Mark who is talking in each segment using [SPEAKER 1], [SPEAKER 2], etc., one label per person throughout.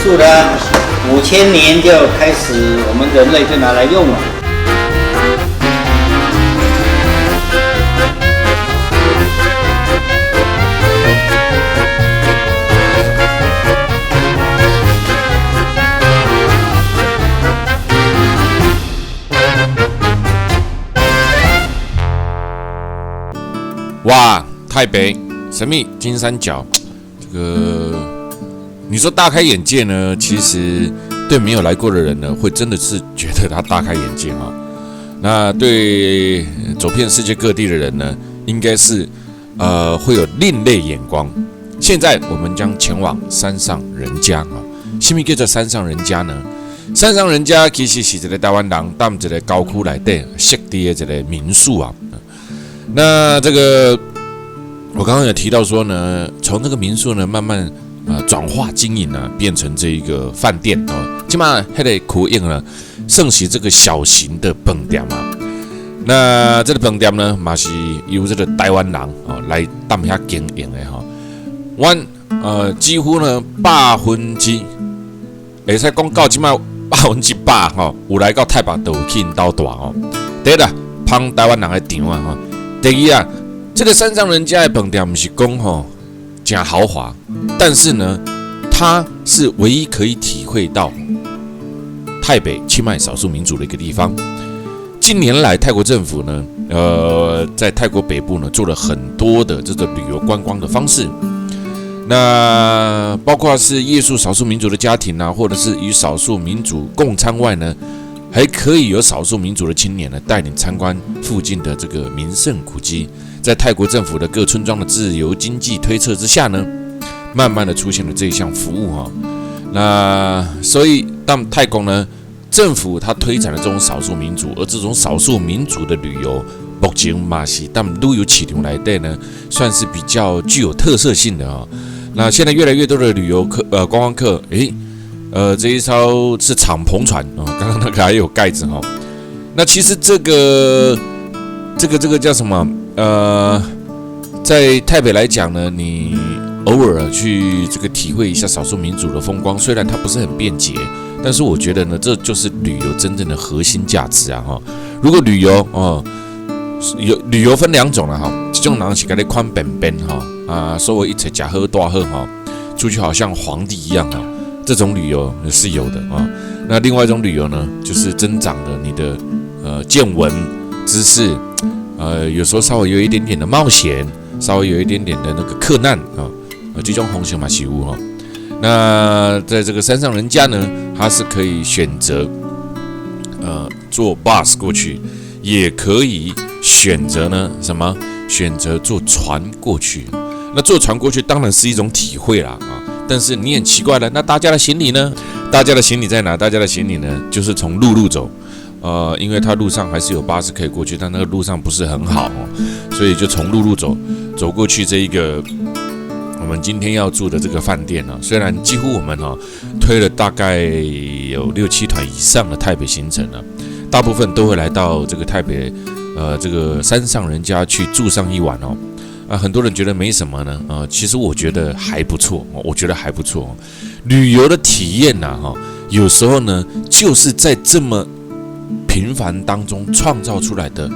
[SPEAKER 1] 宿呢，5000年就开始我们人类就拿来用了。
[SPEAKER 2] 哇，台北神秘金三角，这个你说大开眼界呢？其实对没有来过的人呢，会真的是觉得他大开眼界啊。那对走遍世界各地的人呢，应该是会有另类眼光。现在我们将前往山上人家啊，什么叫做山上人家呢？山上人家其实是一个台湾人在一个高区内底设置的一个民宿啊。那这个我刚刚有提到说呢，从这个民宿呢慢慢转化经营呢，变成这一个饭店哦。起码还得苦应呢，盛行这个小型的饭店嘛。那这个饭店呢，嘛是由这个台湾人哦来当下经营的哈。我几乎呢100%，会使讲到起码100%哈，有来到台北都有去因兜住哦。第一啦，捧台湾人的场啊哈。第二啊，这个山上人家的饭店不是讲吼真豪华，但是呢，它是唯一可以体会到泰北清迈少数民族的一个地方。近年来，泰国政府呢，在泰国北部呢做了很多的这个旅游观光的方式，那包括是夜宿少数民族的家庭啊，或者是与少数民族共餐外呢。还可以有少数民族的青年呢，带领参观附近的这个名胜古迹。在泰国政府的各村庄的自由经济推测之下呢，慢慢的出现了这一项服务哈。那所以当泰国呢，政府它推展了这种少数民族，而这种少数民族的旅游，目前嘛是但旅游市场来的呢，算是比较具有特色性的哈。那现在越来越多的旅游观光客，这一艘是敞篷船哦，刚刚那个还有盖子哈。那其实这个叫什么？在台北来讲呢，你偶尔去这个体会一下少数民族的风光，虽然它不是很便捷，但是我觉得呢，这就是旅游真正的核心价值啊哈。如果旅游哦，旅游分2种了哈，这种人是给你宽便便哈所谓一切假喝大喝哈，出去好像皇帝一样哈。这种旅游是有的啊，那另外一种旅游呢，就是增长了你的见闻知识，有时候稍微有一点点的冒险，稍微有一点点的那个克难啊，这种风险嘛是有哈。那在这个山上人家呢，他是可以选择坐 bus 过去，也可以选择呢什么？选择坐船过去。那坐船过去当然是一种体会啦啊。但是你很奇怪了，那大家的行李呢？大家的行李在哪？大家的行李呢，就是从陆路走，因为它路上还是有巴士可以过去，但那个路上不是很好所以就从陆路走过去这一个我们今天要住的这个饭店啊。虽然几乎我们推了大概有6-7团以上的台北行程了，大部分都会来到这个台北这个山上人家去住上一晚很多人觉得没什么呢，其实我觉得还不错，旅游的体验有时候呢，就是在这么平凡当中创造出来的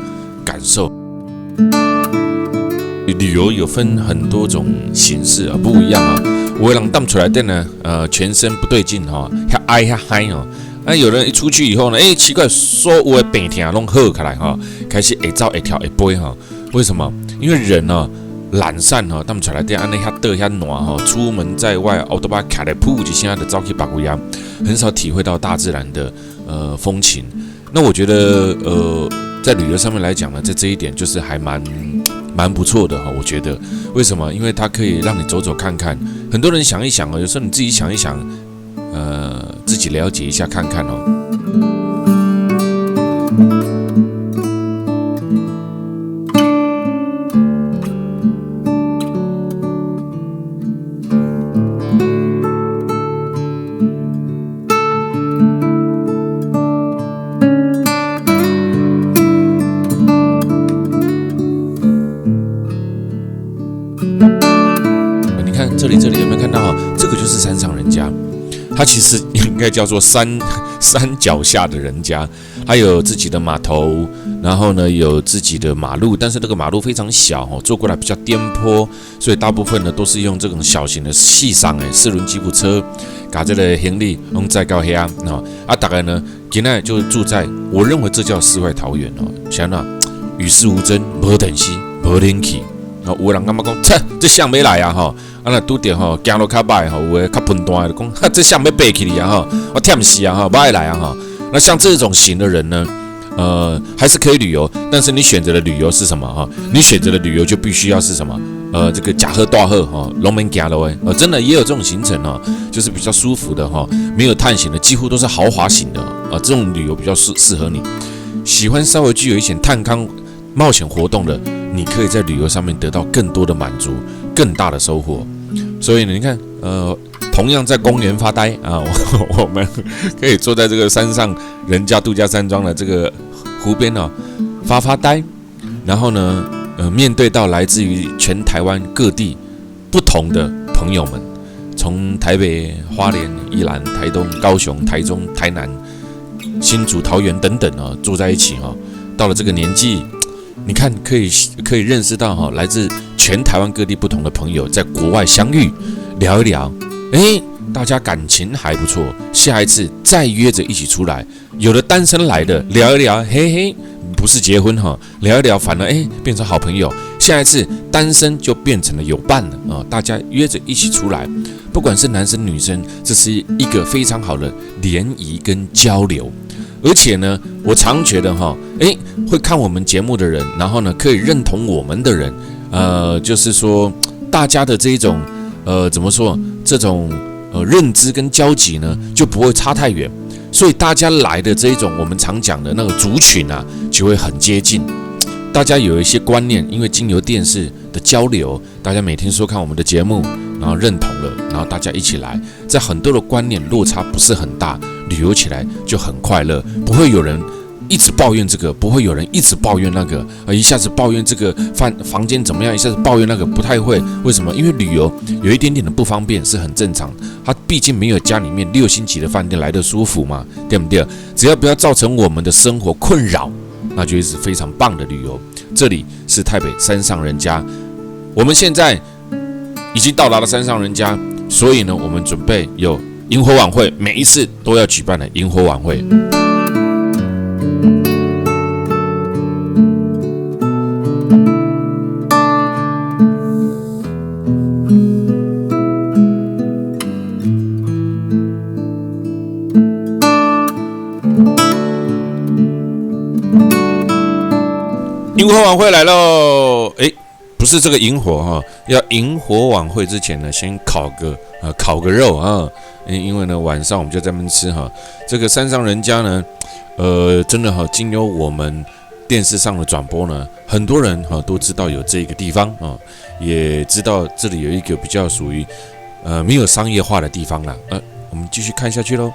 [SPEAKER 2] 感受。旅游有分很多种形式不一样有的人荡出来的呢，全身不对劲遐哀遐嗨那有人一出去以后呢，奇怪，所有的病痛都好起来开始会走会跳会飞为什么？因为人懒散他们出来的安尼遐热遐暖出门在外，都把卡来噗一下的走去别个样，很少体会到大自然的风情。那我觉得在旅游上面来讲呢，在这一点就是还蛮不错的我觉得为什么？因为它可以让你走走看看。很多人想一想有时候你自己想一想，自己了解一下看看这里有没有看到这个就是山上人家，它其实应该叫做山脚下的人家，它有自己的码头，然后呢有自己的马路，但是那个马路非常小坐过来比较颠簸，所以大部分呢都是用这种小型的细商4轮吉普车，把这个行李弄载到遐大概呢今天就住在，我认为这叫世外桃源像那与世无争，无电视，无冷气。有人感觉讲，这像没来啊那拄着行路较歹有的较笨蛋的讲，这像要爬起哩啊我忝死啊不爱来啊那像这种型的人呢，还是可以旅游，但是你选择的旅游是什么你选择的旅游就必须要是什么？这个假喝大喝龙门行路真的也有这种行程就是比较舒服的没有探险的，几乎都是豪华型的这种旅游比较适合你。喜欢稍微具有一些探勘冒险活动的，你可以在旅游上面得到更多的满足，更大的收获。所以你看，同样在公园发呆我们可以坐在这个山上人家度假山庄的这个湖边发呆，然后呢，面对到来自于全台湾各地不同的朋友们，从台北、花莲、宜兰、台东、高雄、台中、台南、新竹、桃园等等住在一起到了这个年纪。你看，可以认识到来自全台湾各地不同的朋友在国外相遇，聊一聊，大家感情还不错，下一次再约着一起出来。有的单身来的聊一聊，嘿嘿，不是结婚聊一聊，反而变成好朋友。下一次单身就变成了有伴了大家约着一起出来，不管是男生女生，这是一个非常好的联谊跟交流。而且呢，我常觉得会看我们节目的人，然后呢可以认同我们的人，就是说大家的这一种怎么说，这种认知跟交集呢就不会差太远，所以大家来的这一种我们常讲的那个族群就会很接近。大家有一些观念，因为经由电视的交流，大家每天收看我们的节目，然后认同了，然后大家一起来，在很多的观念落差不是很大，旅游起来就很快乐，不会有人一直抱怨这个，不会有人一直抱怨那个，一下子抱怨这个房间怎么样，一下子抱怨那个，不太会。为什么？因为旅游有一点点的不方便是很正常，它毕竟没有家里面6星级的饭店来得舒服嘛，对不对？只要不要造成我们的生活困扰，那就是非常棒的旅游。这里是台北山上人家，我们现在已经到达了山上人家，所以呢，我们准备有萤火晚会，每一次都要举办的萤火晚会。萤火晚会来喽！不是这个萤火要萤火晚会之前呢，先烤个肉因为呢晚上我们就在那边吃这个山上人家呢，真的经由我们电视上的转播呢，很多人都知道有这个地方也知道这里有一个比较属于没有商业化的地方啦。我们继续看下去喽。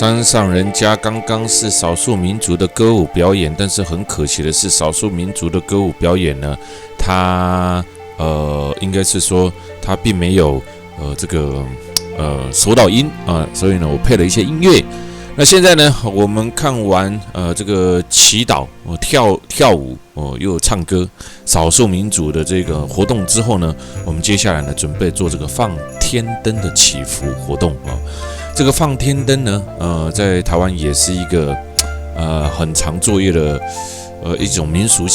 [SPEAKER 2] 山上人家刚刚是少数民族的歌舞表演，但是很可惜的是，少数民族的歌舞表演呢，它应该是说它并没有这个收到音啊，所以呢，我配了一些音乐。那现在呢，我们看完这个祈祷、跳舞又唱歌少数民族的这个活动之后呢，我们接下来呢准备做这个放天灯的祈福活动啊。这个放天灯呢，在台湾也是一个很常作业的一种民俗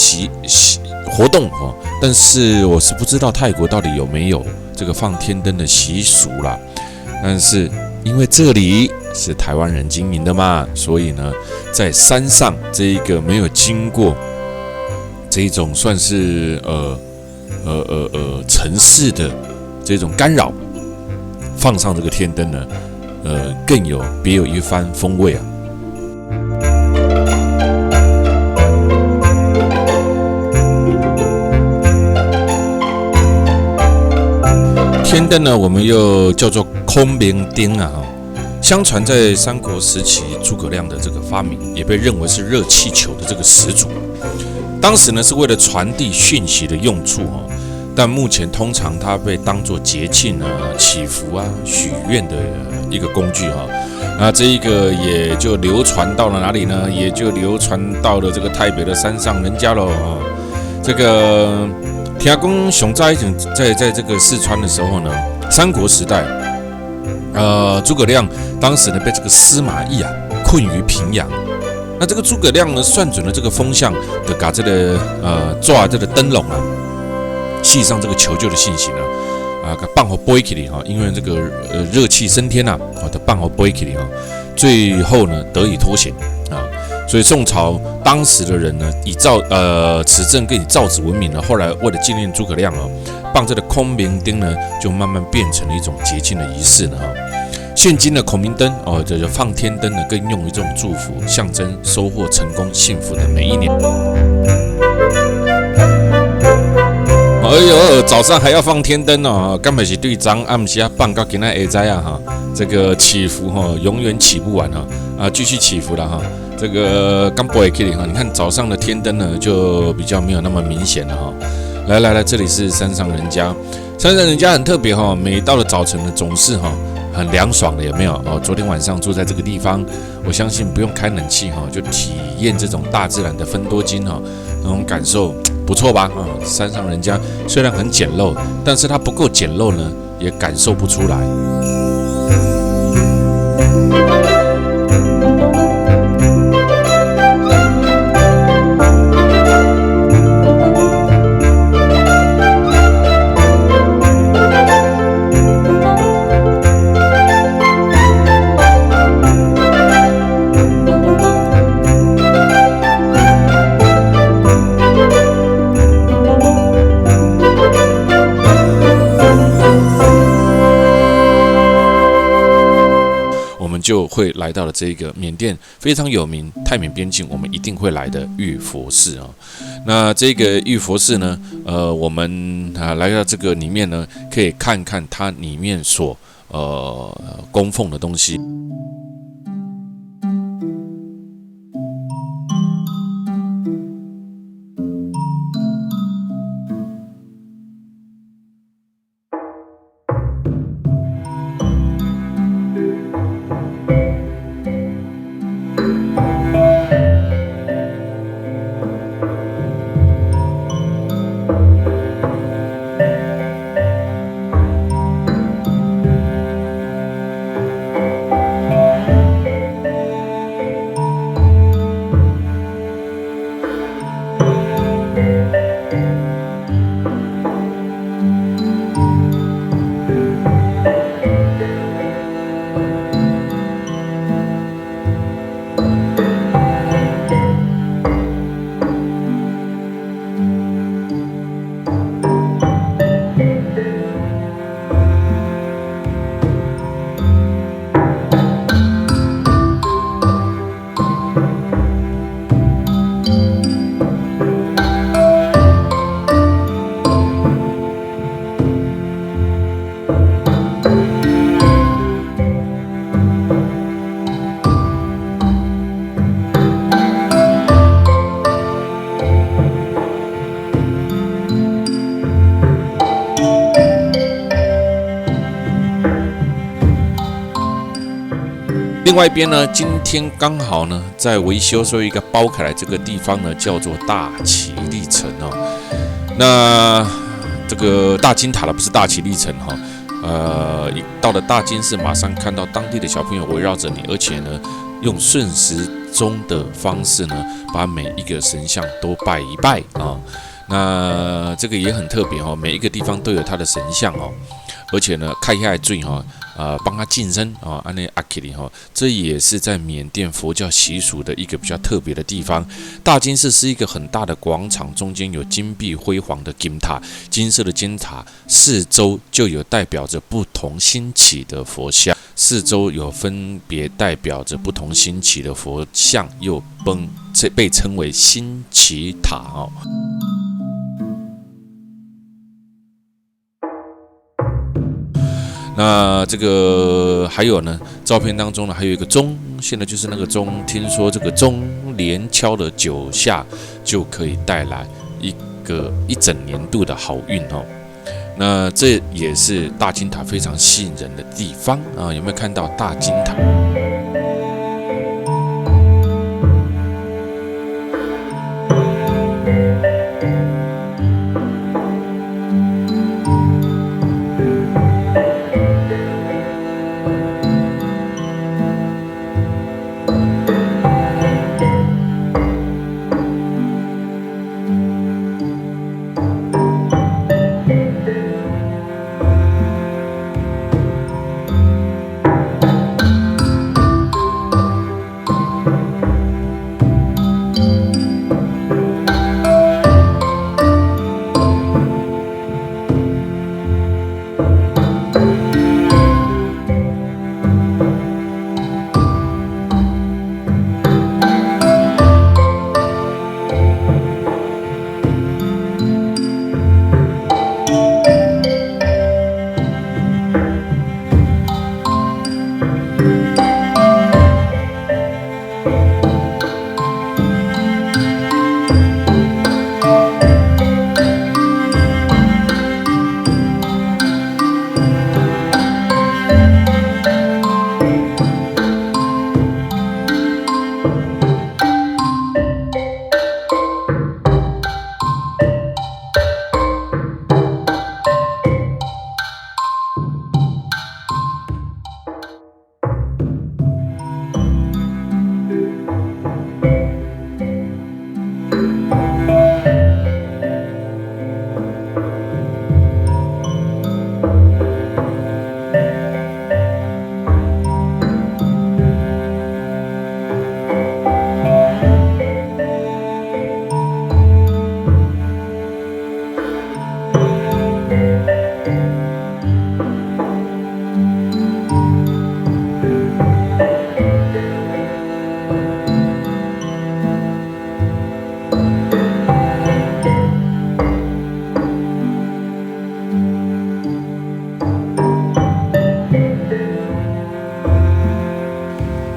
[SPEAKER 2] 活动啊。但是我是不知道泰国到底有没有这个放天灯的习俗啦。但是因为这里是台湾人经营的嘛，所以呢，在山上这一个没有经过这一种算是城市的这种干扰，放上这个天灯呢，更有别有一番风味啊。天灯呢，我们又叫做空明灯啊。相传在三国时期，诸葛亮的这个发明也被认为是热气球的这个始祖。当时呢是为了传递讯息的用处哈，但目前通常它被当作节庆啊、祈福啊、许愿的一个工具哈。那这一个也就流传到了哪里呢？也就流传到了这个台北的山上人家喽啊。这个听说熊在这个四川的时候呢，三国时代。诸葛亮当时呢被这个司马懿啊困于平阳，那这个诸葛亮呢算准了这个风向的，把这个抓这个灯笼啊，系上这个求救的信息呢，放好背起来哈，因为这个热气升天呐，的放好背起来哈，最后呢得以脱险啊。所以宋朝当时的人呢，以此阵更以造纸闻名了。后来为了纪念诸葛亮啊，放这个空明灯呢，就慢慢变成了一种节庆的仪式呢。现今的孔明灯这就放天灯呢，更用于这种祝福，象征收获成功、幸福的每一年。哎呦，早上还要放天灯哦，根本是对张暗时放到今天下午哈，这个祈福哈，永远起不完哈继续祈福了哈。这个刚播也可以哈，你看早上的天灯呢，就比较没有那么明显了哈。来，这里是山上人家，山上人家很特别哈，每到了早晨呢，总是很凉爽的，有没有？昨天晚上住在这个地方，我相信不用开冷气就体验这种大自然的芬多精那种感受不错吧？山上人家虽然很简陋，但是它不够简陋呢，也感受不出来。就会来到了这个缅甸非常有名泰缅边境，我们一定会来的玉佛寺啊。那这个玉佛寺呢，我们来到这个里面呢，可以看看它里面所供奉的东西。另外一边呢，今天刚好呢在维修，所以一个包开来这个地方呢叫做大崎历城哦。那这个大金塔了，不是大崎历城哈。到了大金寺，马上看到当地的小朋友围绕着你，而且呢，用顺时钟的方式呢，把每一个神像都拜一拜啊。那这个也很特别哦，每一个地方都有他的神像哦，而且呢，开下来最哈，帮他净身啊，安内阿基里哈，这也是在缅甸佛教习俗的一个比较特别的地方。大金寺是一个很大的广场，中间有金碧辉煌的金塔，金色的金塔四周就有代表着不同兴起的佛像，四周有分别代表着不同兴起的佛像，又被称为兴起塔哦。那这个还有呢，照片当中呢还有一个钟，现在就是那个钟，听说这个钟连敲了9下就可以带来一整年度的好运哦。那这也是大金塔非常吸引人的地方啊，有没有看到大金塔？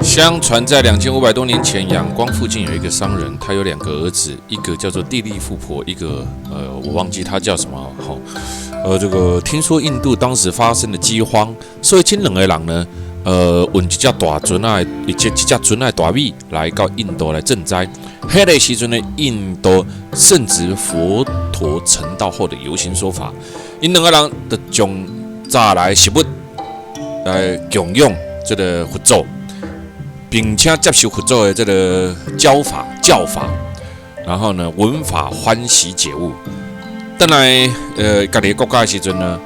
[SPEAKER 2] 相传在2500多年前，仰光附近有一个商人，他有2个儿子，一个叫做地利富婆，一个我忘记他叫什么。好，这个听说印度当时发生了饥荒，所以这2个人呢，运一只大船啊，一只船的大米来到印度来赈灾。迄个时阵呢，印度圣旨佛陀成道后的游行说法，因2个人就将早来食物来供养这个佛祖。并且接受佛祖的这个教法，然后呢，闻法欢喜解悟。等来，家己国家的时阵呢，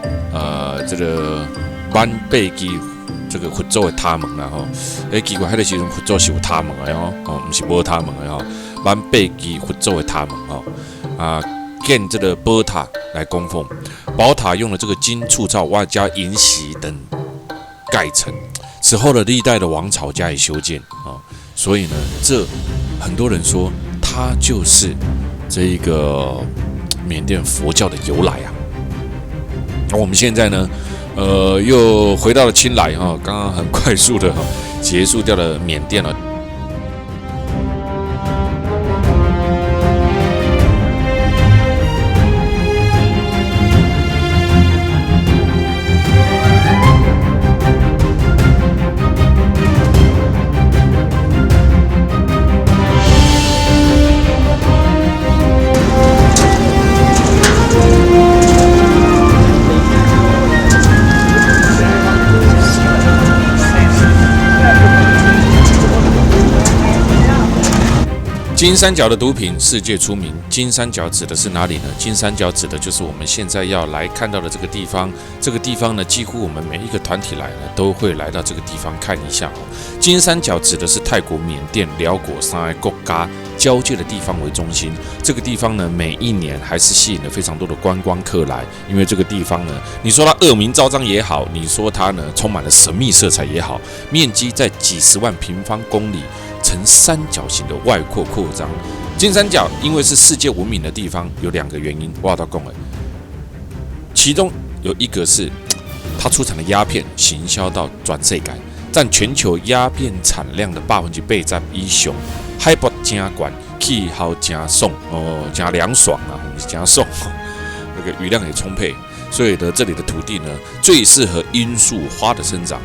[SPEAKER 2] 这个满背记这个佛祖的塔门啦吼，奇怪，迄个时阵佛祖是有塔门的吼，不是无塔门的吼，满背记佛祖的塔门吼，建这个宝塔来供奉，宝塔用了这个金铸造，外加银锡等盖成。此后的历代的王朝加以修建啊，所以呢，这很多人说它就是这一个缅甸佛教的由来啊。那我们现在呢，又回到了清莱哈，刚刚很快速的结束掉了缅甸了。金三角的毒品世界出名，金三角指的是哪里呢？金三角指的就是我们现在要来看到的这个地方。这个地方呢，几乎我们每一个团体来呢，都会来到这个地方看一下。金三角指的是泰国、缅甸、辽国三个国家交界的地方为中心。这个地方呢，每一年还是吸引了非常多的观光客来，因为这个地方呢，你说它恶名昭彰也好，你说它呢充满了神秘色彩也好，面积在几十万平方公里。呈三角形的外扩扩张，金三角因为是世界闻名的地方，有2个原因。挖到讲的，其中有一个是它出产的鸦片行销到全世界，占全球鸦片产量的80%以上，海拔真高，气候真爽真凉爽啊，真爽，那个雨量也充沛，所以呢，这里的土地呢最适合罂粟花的生长。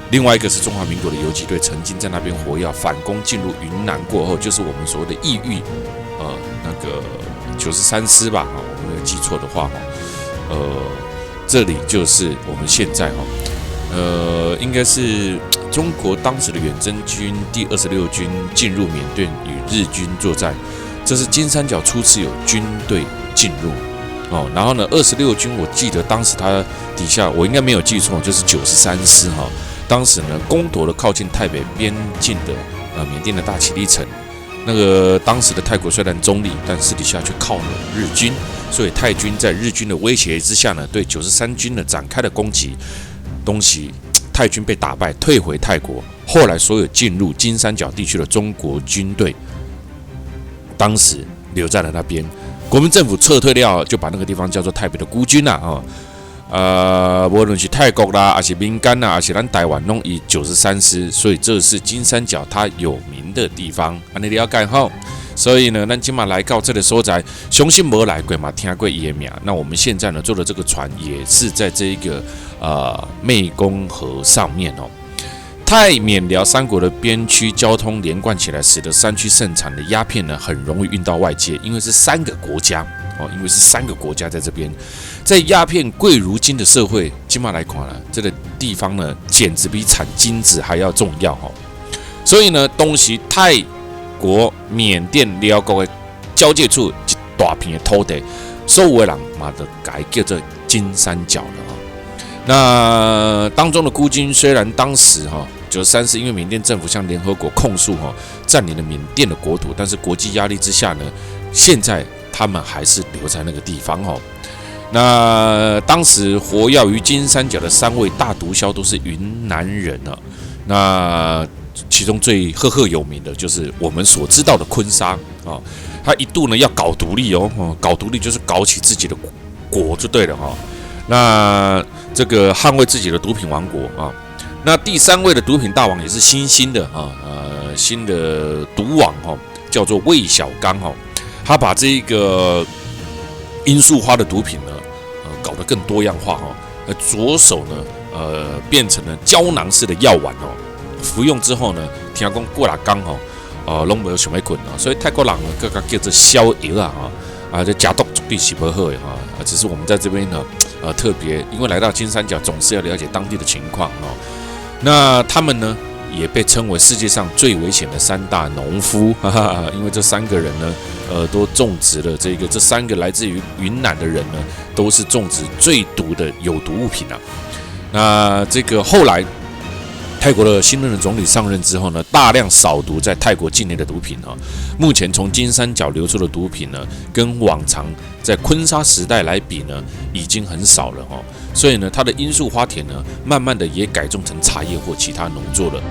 [SPEAKER 2] 另外一个是中华民国的游击队曾经在那边活跃，反攻进入云南过后，就是我们所谓的异域，那个93师吧，我没有记错的话，这里就是我们现在应该是中国当时的远征军第26军进入缅甸与日军作战，这是金三角初次有军队进入。然后呢，26军我记得当时他底下我应该没有记错，就是93师当时呢，攻夺了靠近泰北边境的缅甸的大其力城。那个当时的泰国虽然中立，但私底下却靠了日军，所以泰军在日军的威胁之下呢，对93军呢展开了攻击。泰军被打败，退回泰国。后来所有进入金三角地区的中国军队，当时留在了那边。国民政府撤退了，就把那个地方叫做泰北的孤军无论是泰国啦，还是民间啦，还是咱台湾，拢以93师，所以这是金三角它有名的地方。安尼了解吼？所以呢，咱今嘛来到这个所在，相信没来过嘛，听过伊的名。那我们现在呢，坐的这个船也是在这一个湄公河上面泰缅辽三国的边区交通连贯起来，使得山区盛产的鸦片呢，很容易运到外界，因为是3个国家。因为是3个国家在这边，在鸦片贵如金的社会，今嘛来看了，这个地方呢，简直比产金子还要重要所以呢，东西泰国、缅甸、辽国的交界处，一大片的土地，所有的人嘛都改叫做金三角了那当中的孤军，虽然当时93是因为缅甸政府向联合国控诉占领了缅甸的国土，但是国际压力之下呢，现在他们还是留在那个地方那当时活跃于金三角的3位大毒枭都是云南人那其中最赫赫有名的就是我们所知道的坤沙他一度呢要搞独立搞独立就是搞起自己的国就对了那这个捍卫自己的毒品王国那第3位的毒品大王也是新的新的毒王叫做魏小刚他把这个罂粟花的毒品呢，搞得更多样化着手呢，变成了胶囊式的药丸服用之后呢，听讲过了刚拢没有什么困所以泰国人呢，各个叫做逍遥这假毒绝对是不好的只是我们在这边呢，特别因为来到金三角，总是要了解当地的情况那他们呢？也被称为世界上最危险的3大农夫，因为这3个人呢，都种植了这3个来自于云南的人呢，都是种植最毒的有毒物品那这个后来，泰国的新任的总理上任之后呢，大量扫毒在泰国境内的毒品目前从金三角流出的毒品呢，跟往常在坤沙时代来比呢，已经很少了所以呢，它的罂粟花田呢，慢慢的也改种成茶叶或其他农作了。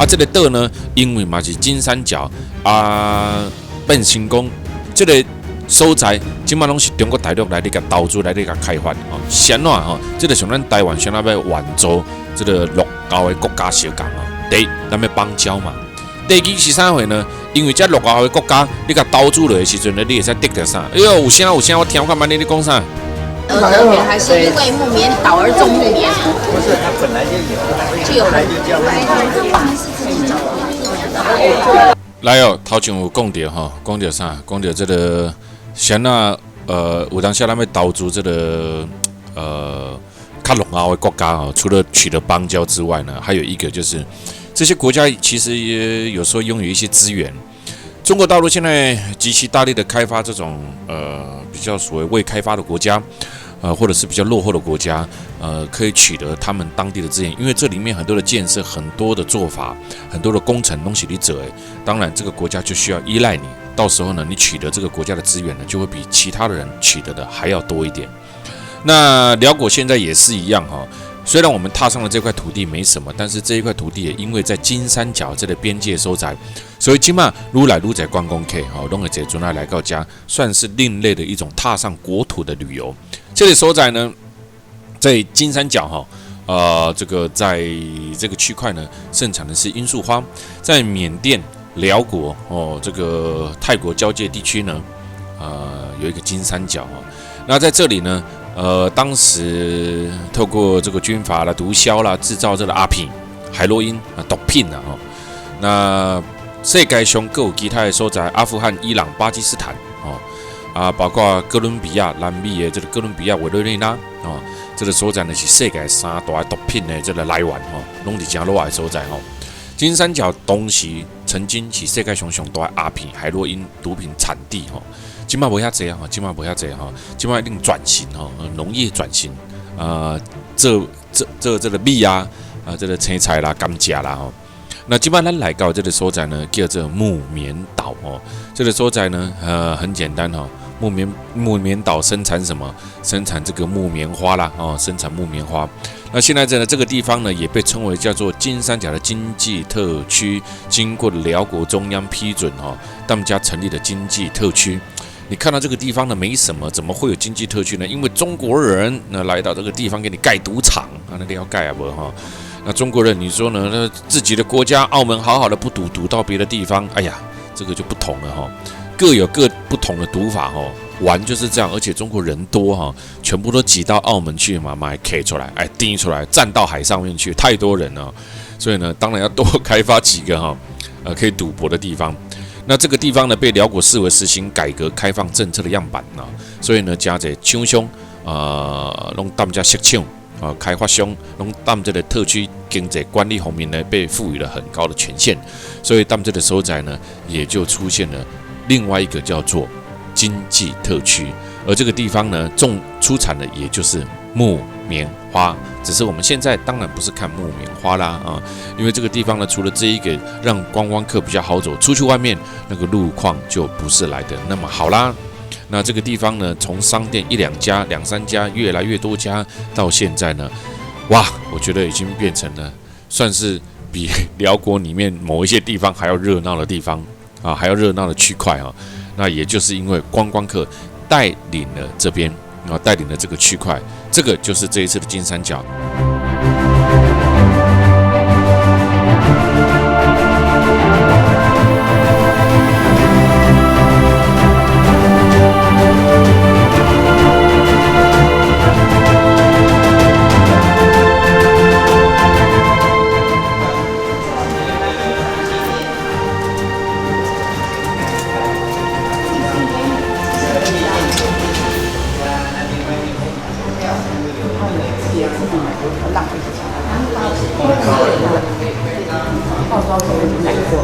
[SPEAKER 2] 这个岛呢，因为嘛是金三角变成功，这个所在即马拢是中国大陆来甲投资来甲开发哦。先啊吼，这个像咱台湾先要援助这个陆高的国家小港哦。第一，咱要邦交嘛。第二是啥货呢？因为这陆高的国家，你甲投资落的时阵呢，你会使得到啥？哎呦，有啥，我听看慢你讲啥？
[SPEAKER 3] 还是因为木棉岛而种木棉？
[SPEAKER 1] 不是，它本来就有，本来就叫
[SPEAKER 2] 来哦，头前有讲到吼，讲到啥？讲到这个先有当时咱要投资这个较落后的国家哦，除了取得邦交之外呢，还有一个就是这些国家其实也有时候拥有一些资源。中国大陆现在极其大力的开发这种比较所谓未开发的国家，或者是比较落后的国家，可以取得他们当地的资源，因为这里面很多的建设、很多的做法、很多的工程东西你做，当然这个国家就需要依赖你。到时候呢，你取得这个国家的资源呢，就会比其他的人取得的还要多一点。那辽国现在也是一样哈。虽然我们踏上了这块土地没什么，但是这一块土地也因为在金三角这个边界所在，所以今嘛愈来愈在观光客哈，拢会坐船来到家，算是另类的一种踏上国土的旅游。这里所在呢，在金三角哈，这个在这个区块呢，盛产的是罂粟花，在缅甸、辽国这个泰国交界地区呢，有一个金三角哈，那在这里呢。当时透过这个军阀啦、毒枭啦，制造这个阿品、海洛因毒品啊，那世界上各有其他的所在，阿富汗、伊朗、巴基斯坦包括哥伦比亚、南美的这个哥伦比亚、委内瑞拉这个所在呢是世界三大毒品的这个来源拢是真落的所在金三角当时曾经是世界上上大的阿品、海洛因毒品产地今嘛无遐济今嘛无遐济今嘛一定转型农业转型这个米这个青菜啦、甘蔗啦那今嘛咱来到这个所在呢，叫做木棉岛这个所在呢很简单木棉岛生产什么？生产这个木棉花啦生产木棉花。那现在这个地方呢，也被称为叫做金三角的经济特区，经过辽国中央批准他们家成立的经济特区。你看到这个地方呢没什么，怎么会有经济特区呢？因为中国人来到这个地方给你盖赌场那你要盖不那中国人你说呢？那自己的国家澳门好好的不赌，赌到别的地方，哎呀，这个就不同了各有各不同的赌法玩就是这样，而且中国人多全部都挤到澳门去嘛，买 K 出来，钉出来，站到海上面去，太多人了，所以呢，当然要多开发几个可以赌博的地方。那这个地方呢，被辽国视为实行改革开放政策的样板所以呢，加在厂商拢当家设厂开发商拢当这个特区经济管理方面呢，被赋予了很高的权限，所以当这个所在呢，也就出现了另外一个叫做经济特区，而这个地方呢，出产的也就是木棉花，只是我们现在当然不是看木棉花啦因为这个地方呢，除了这一个让观光客比较好走，出去外面那个路况就不是来的那么好啦。那这个地方呢，从商店一两家、两三家，越来越多家，到现在呢，哇，我觉得已经变成了算是比辽国里面某一些地方还要热闹的地方还要热闹的区块那也就是因为观光客带领了这边带领了这个区块，这个就是这一次的金三角。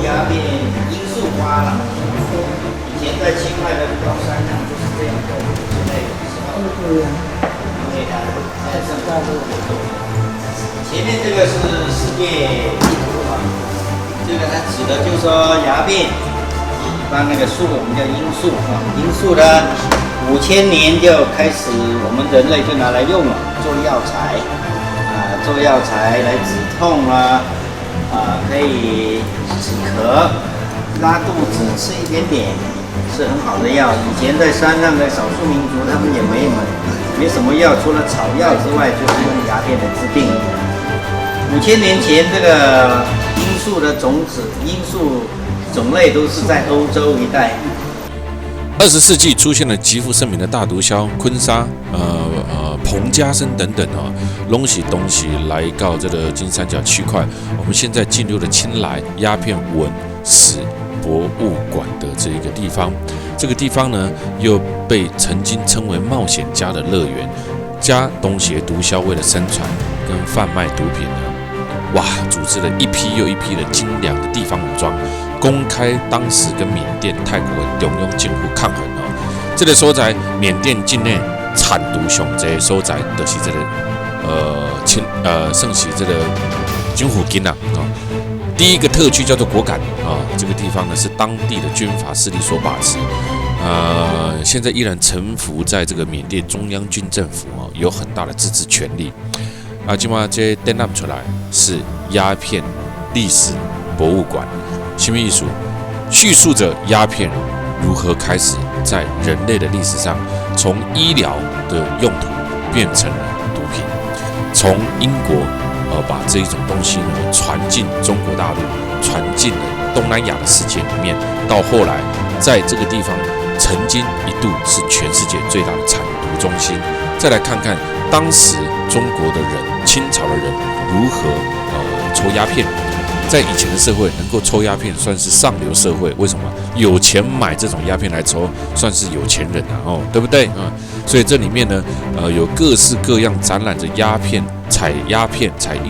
[SPEAKER 1] 鸦片罂粟花了，以前在清迈的高山上就是这样的，现在前面这个是世界地图这个它指的就是说鸦片，一般那个树我们叫罂粟罂粟呢5000年就开始我们人类就拿来用了，做药材做药材来止痛可以止咳、拉肚子，吃一点点是很好的药。以前在山上的少数民族，他们也没什么药，除了草药之外，就是用鸦片来治病。5000年前，这个罂粟的种子、罂粟种类都是在欧洲一带。
[SPEAKER 2] 20世纪出现了极负盛名的大毒枭昆沙、彭家声等等拢是东西来到这个金三角区块。我们现在进入了青来鸦片文史博物馆的这一个地方。这个地方呢，又被曾经称为冒险家的乐园。加东协毒枭为了生存跟贩卖毒品呢，组织了一批又一批的精良的地方武装。公开当时跟缅甸、泰国的中央政府抗衡这个所在，缅甸境内产毒上这个所在，就是这个算是这个军虎金第一个特区叫做果敢这个地方呢是当地的军阀势力所把持，现在依然臣服在这个缅甸中央军政府有很大的自治权利。今嘛这展览出来是鸦片历史博物馆。什么意思？叙述着鸦片如何开始在人类的历史上，从医疗的用途变成了毒品，从英国把这一种东西呢传进中国大陆，传进了东南亚的世界里面，到后来在这个地方曾经一度是全世界最大的产毒中心。再来看看当时中国的人、清朝的人如何抽鸦片。在以前的社会，能够抽鸦片算是上流社会。为什么？有钱买这种鸦片来抽，算是有钱人对不对所以这里面呢，有各式各样展览着鸦片、采罂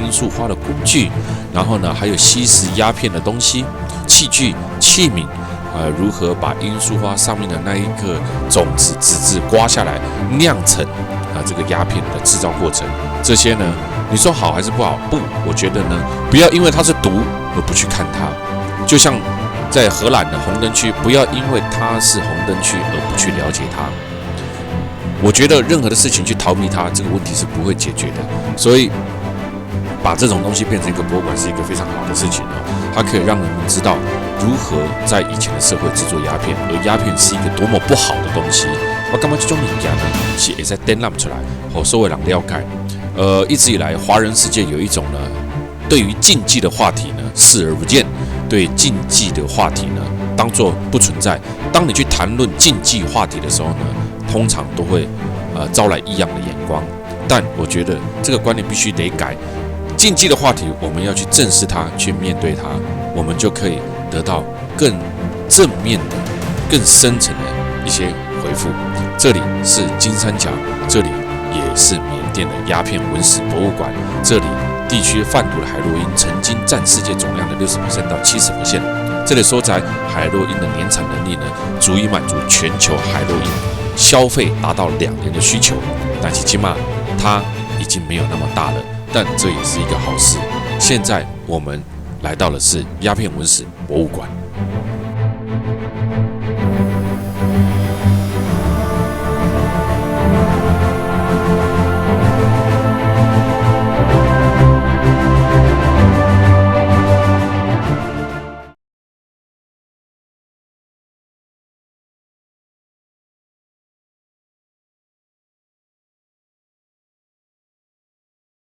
[SPEAKER 2] 粟花的工具，然后呢，还有吸食鸦片的东西、器具、器皿，如何把罂粟花上面的那一个种子籽质刮下来，酿成这个鸦片的制造过程。这些呢，你说好还是不好？不，我觉得呢，不要因为它是毒而不去看它。就像在荷兰的红灯区，不要因为它是红灯区而不去了解它。我觉得任何的事情去逃避它，这个问题是不会解决的。所以，把这种东西变成一个博物馆是一个非常好的事情它可以让人们知道如何在以前的社会制作鸦片，而鸦片是一个多么不好的东西。我感觉这种物件呢，是会使展览出来，让所有人了解。一直以来，华人世界有一种呢，对于禁忌的话题呢视而不见，对禁忌的话题呢当作不存在。当你去谈论禁忌话题的时候呢，通常都会招来异样的眼光。但我觉得这个观念必须得改。禁忌的话题，我们要去正视它，去面对它，我们就可以得到更正面的、更深层的一些回复。这里是金三角，这里也是缅甸的鸦片文史博物馆。这里地区贩毒的海洛因曾经占世界总量的60%到70%。这里所在海洛因的年产能力呢，足以满足全球海洛因消费达到2年的需求。但是起码它已经没有那么大了，但这也是一个好事。现在我们来到的是鸦片文史博物馆。